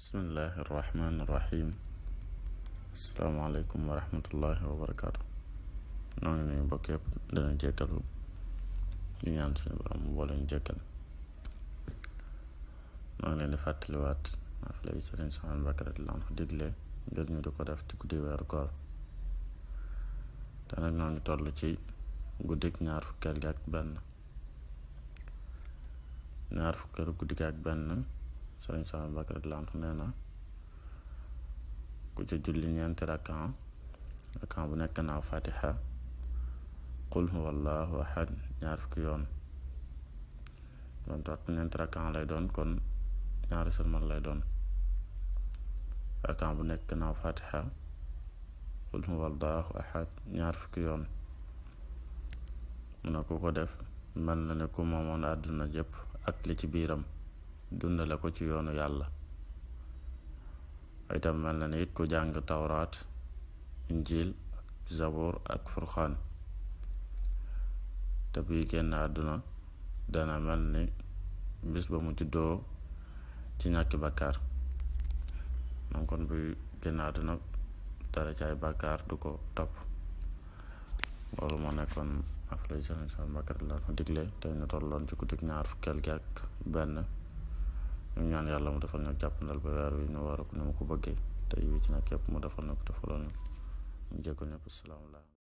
bismillahi irrahmani irrahim asalaamaaleykum wa rahmatullahi wa barakaatu. noo ngi nuyu mbokk yëpp dana jekkalu di ñaan suñu borom boo leen jekkal. noo ngi leen di fàttaliwaat naafila yi Sëriñ Souhaïbou Mbacké radiyallaahu anhu digle ngir ñu di ko def ci guddi weeru koor. te nag noo ngi toll ci guddik ñaar fukkeel gi ak benn guddi gi ak benn Sëriñ Souhaïbou Mbacké radiyallaahu anhu nee na ku ci julli ñeenti rakan bu nekk gannaaw fatiha qul huwa allahu ahad ñaar fukki yoon doon toog ñeenti rakan lay doon, kon ñaari sëlmal lay doon. rakan bu nekk gannaaw fatiha qul huwa allahu ahad ñaar fukki yoon. mu ne ku ko def mel na ne ku moomoon àdduna jëpp ak li ci biiram dundale ko ci yoonu yàlla. itam mel na ne it ku jàng tawraat, injil, zabur ak furxaan, te buy génn àdduna dana mel ni bis ba mu juddoo ci ñàkki bàkkaar. donc kon buy génn àdduna dara ci ay bàkkaar du ko topp. loolu moo nekkoon naafila yi Sëriñ Souhaïbou Mbacké radiyallaahu anhu digle tey ñu tolloon ci guddik ñaar fukkeel gi ak benn. ñu ñaan yàlla mu defal ñu jàppandal ba weer wi ñu war ko ni mu ko bëggee te yi ci nag yëpp mu defal na ko defaloon ñu jégal ñëpp. asalaamaaleykum.